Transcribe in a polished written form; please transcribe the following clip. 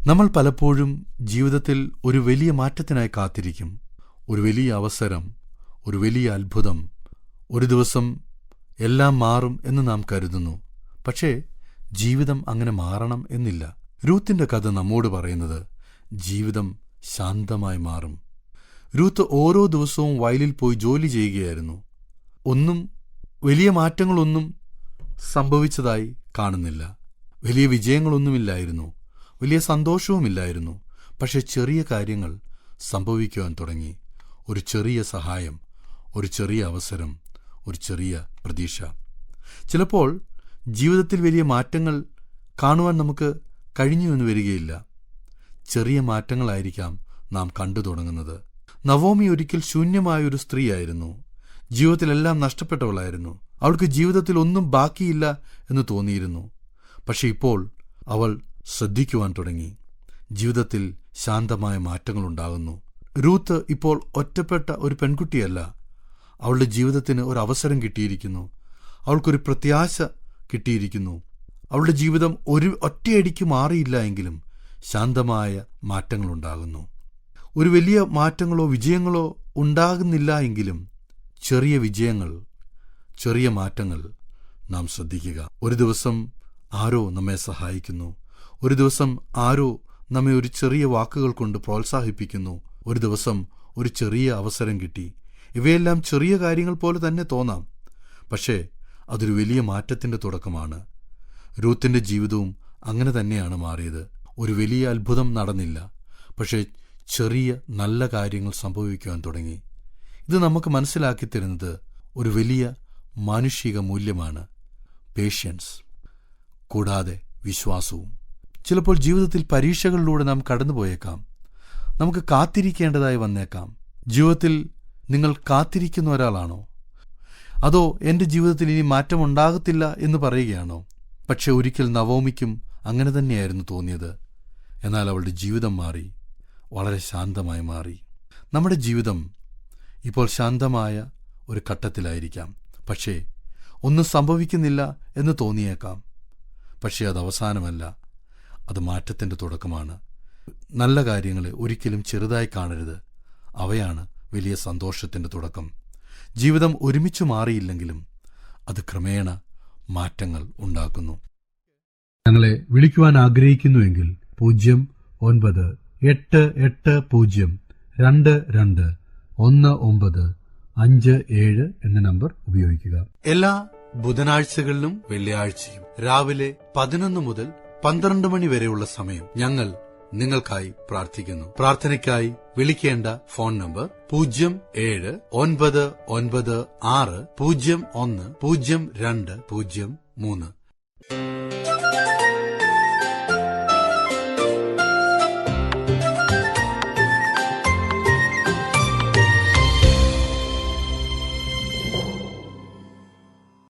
നമ്മൾ പലപ്പോഴും ജീവിതത്തിൽ ഒരു വലിയ മാറ്റത്തിനായി കാത്തിരിക്കും. ഒരു വലിയ അവസരം, ഒരു വലിയ അത്ഭുതം, ഒരു ദിവസം എല്ലാം മാറും എന്ന് നാം കരുതുന്നു. പക്ഷേ ജീവിതം അങ്ങനെ മാറണം എന്നില്ല. രൂത്തിന്റെ കഥ നമ്മോട് പറയുന്നത് ജീവിതം ശാന്തമായി മാറും. രൂത്ത് ഓരോ ദിവസവും വയലിൽ പോയി ജോലി ചെയ്യുകയായിരുന്നു. വലിയ മാറ്റങ്ങളൊന്നും സംഭവിച്ചതായി കാണുന്നില്ല. വലിയ വിജയങ്ങളൊന്നുമില്ലായിരുന്നു. വലിയ സന്തോഷവുമില്ലായിരുന്നു. പക്ഷെ ചെറിയ കാര്യങ്ങൾ സംഭവിക്കുവാൻ തുടങ്ങി. ഒരു ചെറിയ സഹായം, ഒരു ചെറിയ അവസരം, ഒരു ചെറിയ പ്രതീക്ഷ. ചിലപ്പോൾ ജീവിതത്തിൽ വലിയ മാറ്റങ്ങൾ കാണുവാൻ നമുക്ക് കഴിഞ്ഞുവെന്ന് വരികയില്ല. ചെറിയ മാറ്റങ്ങളായിരിക്കാം നാം കണ്ടു തുടങ്ങുന്നത്. നവോമി ഒരിക്കൽ ശൂന്യമായൊരു സ്ത്രീയായിരുന്നു. ജീവിതത്തിലെല്ലാം നഷ്ടപ്പെട്ടവളായിരുന്നു. അവൾക്ക് ജീവിതത്തിൽ ഒന്നും ബാക്കിയില്ല എന്ന് തോന്നിയിരുന്നു. പക്ഷെ ഇപ്പോൾ അവൾ ശ്രദ്ധിക്കുവാൻ തുടങ്ങി. ജീവിതത്തിൽ ശാന്തമായ മാറ്റങ്ങളുണ്ടാകുന്നു. രൂത്ത് ഇപ്പോൾ ഒറ്റപ്പെട്ട ഒരു പെൺകുട്ടിയല്ല. അവളുടെ ജീവിതത്തിന് ഒരു അവസരം കിട്ടിയിരിക്കുന്നു. അവൾക്കൊരു പ്രത്യാശ കിട്ടിയിരിക്കുന്നു. അവളുടെ ജീവിതം ഒറ്റയടിക്ക് മാറിയില്ല എങ്കിലും ശാന്തമായ മാറ്റങ്ങളുണ്ടാകുന്നു. ഒരു വലിയ മാറ്റങ്ങളോ വിജയങ്ങളോ ഉണ്ടാകുന്നില്ല എങ്കിലും ചെറിയ വിജയങ്ങൾ, ചെറിയ മാറ്റങ്ങൾ നാം ശ്രദ്ധിക്കുക. ഒരു ദിവസം ആരോ നമ്മെ സഹായിക്കുന്നു. ഒരു ദിവസം ആരോ നമ്മെ ഒരു ചെറിയ വാക്കുകൾ കൊണ്ട് പ്രോത്സാഹിപ്പിക്കുന്നു. ഒരു ദിവസം ഒരു ചെറിയ അവസരം കിട്ടി. ഇവയെല്ലാം ചെറിയ കാര്യങ്ങൾ പോലെ തന്നെ തോന്നാം. പക്ഷേ അതൊരു വലിയ മാറ്റത്തിന്റെ തുടക്കമാണ്. രൂത്തിന്റെ ജീവിതവും അങ്ങനെ തന്നെയാണ് മാറിയത്. ഒരു വലിയ അത്ഭുതം നടന്നില്ല. പക്ഷേ ചെറിയ നല്ല കാര്യങ്ങൾ സംഭവിക്കുവാൻ തുടങ്ങി. ഇത് നമുക്ക് മനസ്സിലാക്കി തരുന്നത് ഒരു വലിയ മാനുഷിക മൂല്യമാണ്: പേഷ്യൻസ്, കൂടാതെ വിശ്വാസവും. ചിലപ്പോൾ ജീവിതത്തിൽ പരീക്ഷകളിലൂടെ നാം കടന്നുപോയേക്കാം. നമുക്ക് കാത്തിരിക്കേണ്ടതായി വന്നേക്കാം. ജീവിതത്തിൽ നിങ്ങൾ കാത്തിരിക്കുന്ന ഒരാളാണോ? അതോ എൻ്റെ ജീവിതത്തിൽ ഇനി മാറ്റമുണ്ടാകത്തില്ല എന്ന് പറയുകയാണോ? പക്ഷെ ഒരിക്കൽ നവോമിക്കും അങ്ങനെ തന്നെയായിരുന്നു തോന്നിയത്. എന്നാൽ അവളുടെ ജീവിതം മാറി, വളരെ ശാന്തമായി മാറി. നമ്മുടെ ജീവിതം ഇപ്പോൾ ശാന്തമായ ഒരു ഘട്ടത്തിലായിരിക്കാം. പക്ഷേ ഒന്നും സംഭവിക്കുന്നില്ല എന്ന് തോന്നിയേക്കാം. പക്ഷേ അത് അവസാനമല്ല, അത് മാറ്റത്തിൻ്റെ തുടക്കമാണ്. നല്ല കാര്യങ്ങളെ ഒരിക്കലും ചെറുതായി കാണരുത്. അവയാണ് വലിയ സന്തോഷത്തിൻ്റെ തുടക്കം. ജീവിതം ഒരുമിച്ച് മാറിയില്ലെങ്കിലും അത് ക്രമേണ മാറ്റങ്ങൾ ഉണ്ടാക്കുന്നു. ഞങ്ങളെ വിളിക്കുവാൻ ആഗ്രഹിക്കുന്നുവെങ്കിൽ 0988221957 എന്ന നമ്പർ ഉപയോഗിക്കുക. എല്ലാ ബുധനാഴ്ചകളിലും വെള്ളിയാഴ്ചയും രാവിലെ 11 മുതൽ 12 മണി വരെയുള്ള സമയം ഞങ്ങൾ നിങ്ങൾക്കായി പ്രാർത്ഥിക്കുന്നു. പ്രാർത്ഥനയ്ക്കായി വിളിക്കേണ്ട ഫോൺ നമ്പർ 079960010203.